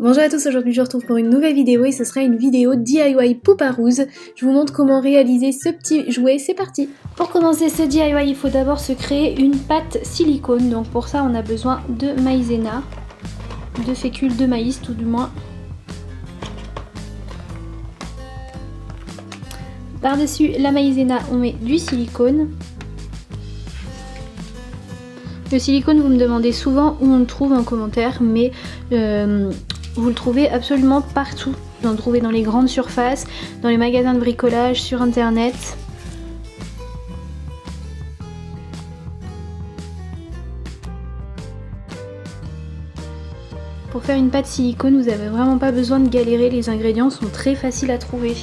Bonjour à tous, aujourd'hui je vous retrouve pour une nouvelle vidéo et ce sera une vidéo DIY Pouparouze. Je vous montre comment réaliser ce petit jouet, c'est parti. Pour commencer ce DIY, il faut d'abord se créer une pâte silicone. Donc pour ça on a besoin de maïzena, de fécule de maïs tout du moins. Par-dessus la maïzena on met du silicone. Le silicone, vous me demandez souvent où on le trouve en commentaire, mais vous le trouvez absolument partout. Vous en trouvez dans les grandes surfaces, dans les magasins de bricolage, sur internet. Pour faire une pâte silicone, vous n'avez vraiment pas besoin de galérer, les ingrédients sont très faciles à trouver.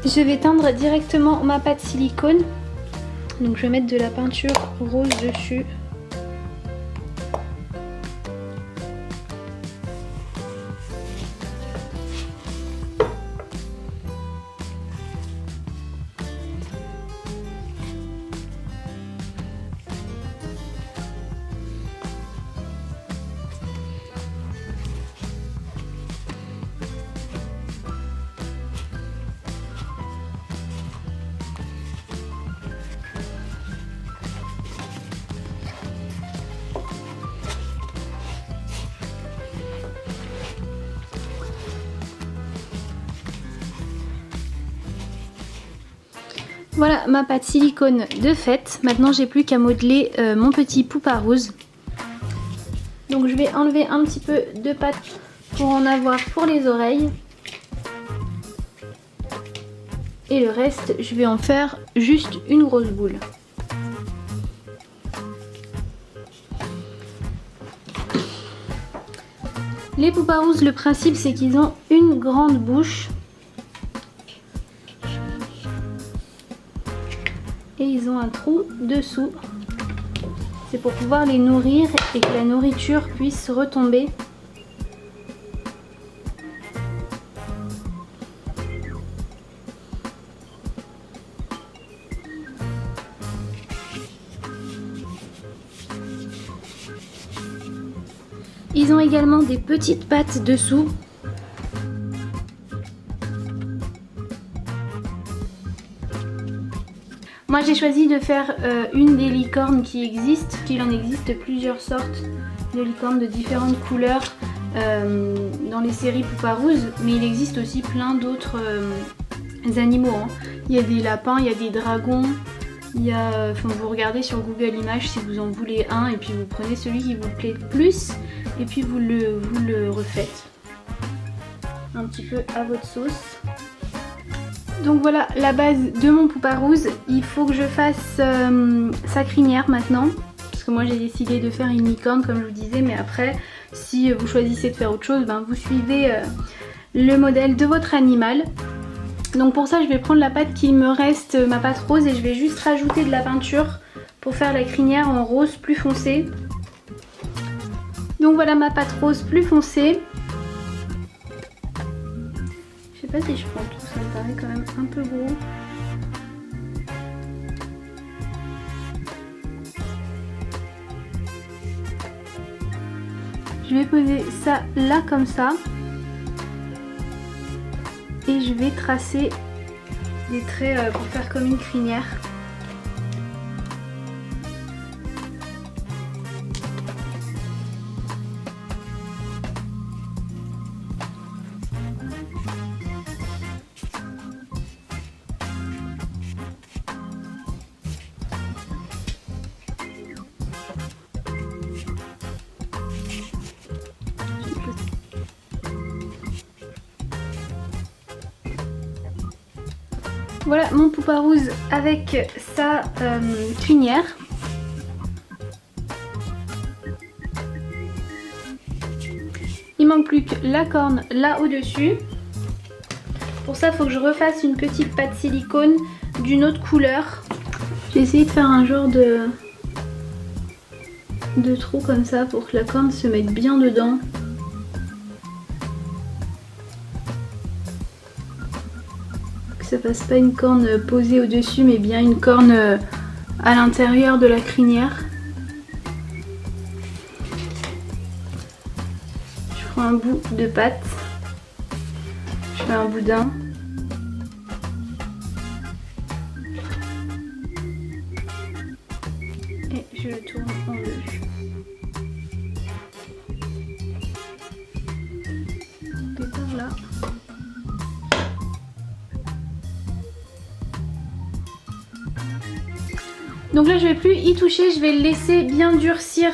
Je vais teindre directement ma pâte silicone. Donc je vais mettre de la peinture rose dessus. Voilà ma pâte silicone de fait. Maintenant j'ai plus qu'à modeler mon petit Pouparouze. Donc je vais enlever un petit peu de pâte pour en avoir pour les oreilles. Et le reste je vais en faire juste une grosse boule. Les Pouparouze, le principe c'est qu'ils ont une grande bouche. Et ils ont un trou dessous. C'est pour pouvoir les nourrir et que la nourriture puisse retomber. Ils ont également des petites pattes dessous. Moi j'ai choisi de faire une des licornes qui existent. Il en existe plusieurs sortes de licornes de différentes couleurs dans les séries Pouparouze, mais il existe aussi plein d'autres animaux. Hein. Il y a des lapins, il y a des dragons, il y a, enfin, vous regardez sur Google Images si vous en voulez un et puis vous prenez celui qui vous plaît le plus et puis vous le refaites un petit peu à votre sauce. Donc voilà la base de mon Pouparouze. Il faut que je fasse sa crinière maintenant. Parce que moi j'ai décidé de faire une licorne comme je vous disais. Mais après si vous choisissez de faire autre chose, ben, vous suivez le modèle de votre animal. Donc pour ça je vais prendre la pâte qui me reste, ma pâte rose. Et je vais juste rajouter de la peinture pour faire la crinière en rose plus foncé. Donc voilà ma pâte rose plus foncée. Je sais pas si je prends tout, ça me paraît quand même un peu gros. Je vais poser ça là comme ça. Et je vais tracer des traits pour faire comme une crinière. Voilà mon Pouparouze avec sa crinière. Il manque plus que la corne là au-dessus. Pour ça, il faut que je refasse une petite pâte silicone d'une autre couleur. J'ai essayé de faire un genre de trou comme ça pour que la corne se mette bien dedans. Ça passe pas une corne posée au-dessus mais bien une corne à l'intérieur de la crinière. Je prends un bout de pâte. Je fais un boudin. Et je le tourne en deux. Pétard là. Donc là je vais plus y toucher, je vais le laisser bien durcir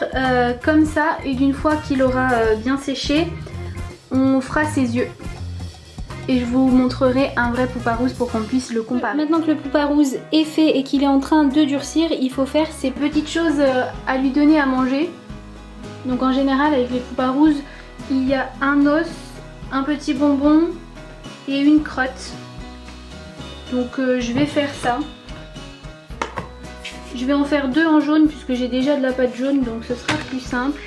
comme ça et d'une fois qu'il aura bien séché, on fera ses yeux. Et je vous montrerai un vrai Pouparouze pour qu'on puisse le comparer. Maintenant que le Pouparouze est fait et qu'il est en train de durcir, il faut faire ces petites choses à lui donner à manger. Donc en général avec les Pouparouzes, il y a un os, un petit bonbon et une crotte. Donc je vais faire ça. Je vais en faire deux en jaune puisque j'ai déjà de la pâte jaune, donc ce sera plus simple.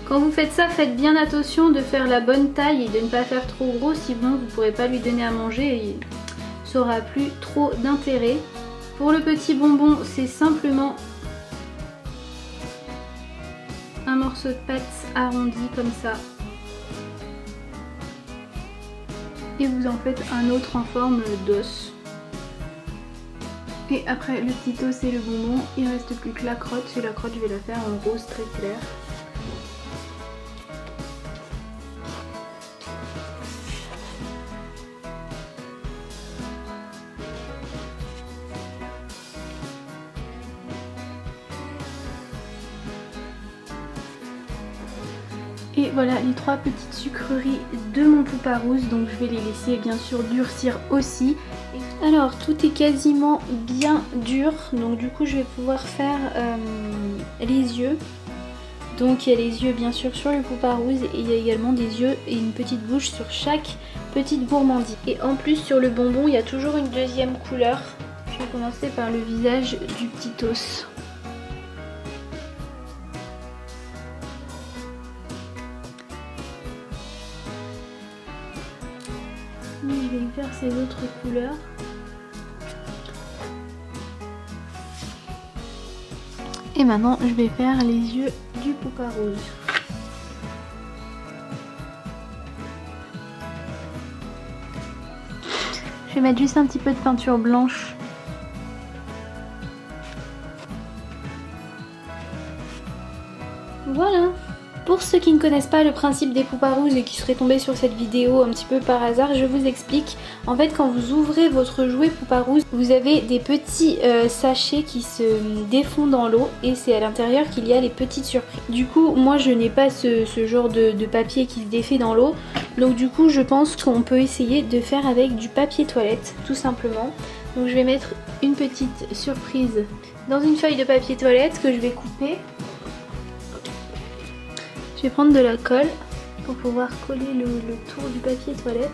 Quand vous faites ça, faites bien attention de faire la bonne taille et de ne pas faire trop gros, sinon vous ne pourrez pas lui donner à manger et ça n'aura plus trop d'intérêt. Pour le petit bonbon, c'est simplement un morceau de pâte arrondi comme ça. Et vous en faites un autre en forme d'os. Et après le petit os et le bonbon, il reste plus que la crotte. Et la crotte, je vais la faire en rose très clair. Et voilà les trois petites sucreries de mon Pouparouze, donc je vais les laisser bien sûr durcir aussi. Alors tout est quasiment bien dur, donc du coup je vais pouvoir faire les yeux. Donc il y a les yeux bien sûr sur le Pouparouze et il y a également des yeux et une petite bouche sur chaque petite gourmandise. Et en plus sur le bonbon il y a toujours une deuxième couleur. Je vais commencer par le visage du petit os. Je vais faire ces autres couleurs. Et maintenant je vais faire les yeux du Pouparouze. Je vais mettre juste un petit peu de peinture blanche. Voilà. Pour ceux qui ne connaissent pas le principe des Pouparouze et qui seraient tombés sur cette vidéo un petit peu par hasard, je vous explique. En fait, quand vous ouvrez votre jouet Pouparouze, vous avez des petits sachets qui se défont dans l'eau et c'est à l'intérieur qu'il y a les petites surprises. Du coup, moi je n'ai pas ce genre de papier qui se défait dans l'eau. Donc du coup, je pense qu'on peut essayer de faire avec du papier toilette, tout simplement. Donc je vais mettre une petite surprise dans une feuille de papier toilette que je vais couper. Je vais prendre de la colle pour pouvoir coller le tour du papier toilette.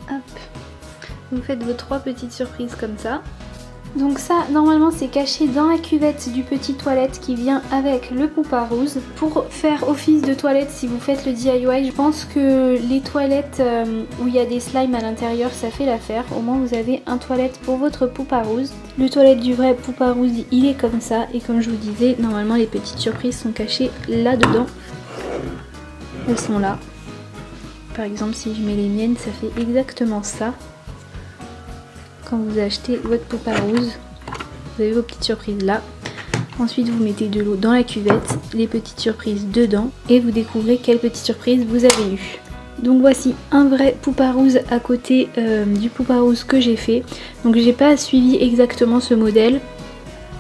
Hop. Vous faites vos trois petites surprises comme ça. Donc ça, normalement, c'est caché dans la cuvette du petit toilette qui vient avec le Pouparouze. Pour faire office de toilette, si vous faites le DIY, je pense que les toilettes où il y a des slimes à l'intérieur, ça fait l'affaire. Au moins, vous avez un toilette pour votre Pouparouze. Le toilette du vrai Pouparouze, il est comme ça. Et comme je vous disais, normalement, les petites surprises sont cachées là-dedans. Elles sont là. Par exemple, si je mets les miennes, ça fait exactement ça. Quand vous achetez votre Pouparouze, vous avez vos petites surprises là. Ensuite, vous mettez de l'eau dans la cuvette, les petites surprises dedans et vous découvrez quelles petites surprises vous avez eues. Donc voici un vrai Pouparouze à côté du Pouparouze que j'ai fait. Donc j'ai pas suivi exactement ce modèle.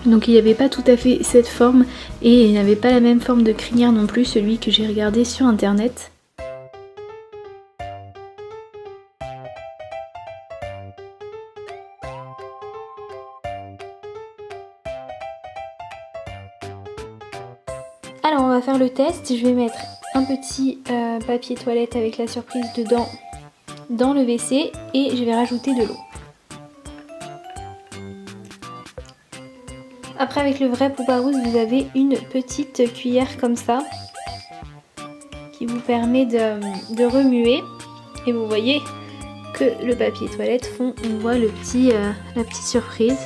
Donc il n'y avait pas tout à fait cette forme et il n'avait pas la même forme de crinière non plus, celui que j'ai regardé sur internet. Alors on va faire le test, je vais mettre un petit papier toilette avec la surprise dedans dans le WC et je vais rajouter de l'eau. Après avec le vrai Pouparousse, vous avez une petite cuillère comme ça qui vous permet de remuer et vous voyez que le papier toilette fond, on voit la petite surprise.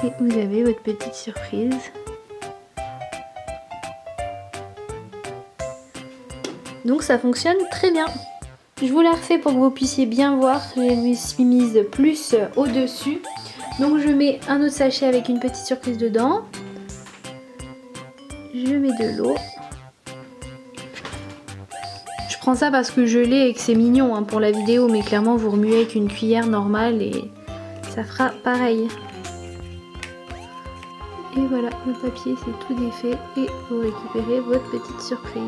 Et vous avez votre petite surprise. Donc ça fonctionne très bien. Je vous la refais pour que vous puissiez bien voir. Je me suis mise plus au-dessus. Donc je mets un autre sachet avec une petite surprise dedans. Je mets de l'eau. Je prends ça parce que je l'ai et que c'est mignon hein, pour la vidéo. Mais clairement vous remuez avec une cuillère normale et ça fera pareil. Et voilà, le papier c'est tout défait et vous récupérez votre petite surprise.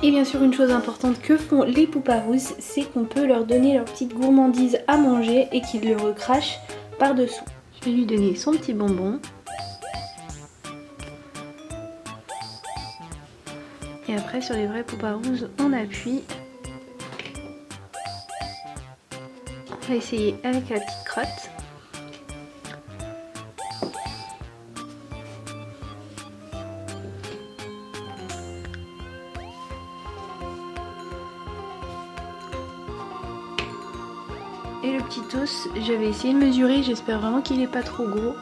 Et bien sûr une chose importante que font les Pouparousses, c'est qu'on peut leur donner leur petite gourmandise à manger et qu'ils le recrachent par dessous. Je vais lui donner son petit bonbon. Et après sur les vrais Pouparousses on appuie. On va essayer avec la petite crotte. Et le petit os, j'avais essayé de mesurer, j'espère vraiment qu'il n'est pas trop gros.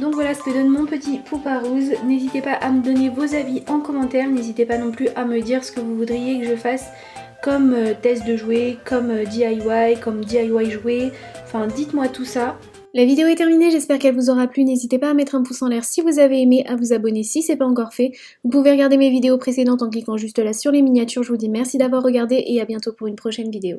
Donc voilà ce que donne mon petit Pouparousse. N'hésitez pas à me donner vos avis en commentaire. N'hésitez pas non plus à me dire ce que vous voudriez que je fasse comme test de jouets, comme DIY, comme DIY jouets. Enfin dites-moi tout ça. La vidéo est terminée, j'espère qu'elle vous aura plu. N'hésitez pas à mettre un pouce en l'air si vous avez aimé, à vous abonner si ce n'est pas encore fait. Vous pouvez regarder mes vidéos précédentes en cliquant juste là sur les miniatures. Je vous dis merci d'avoir regardé et à bientôt pour une prochaine vidéo.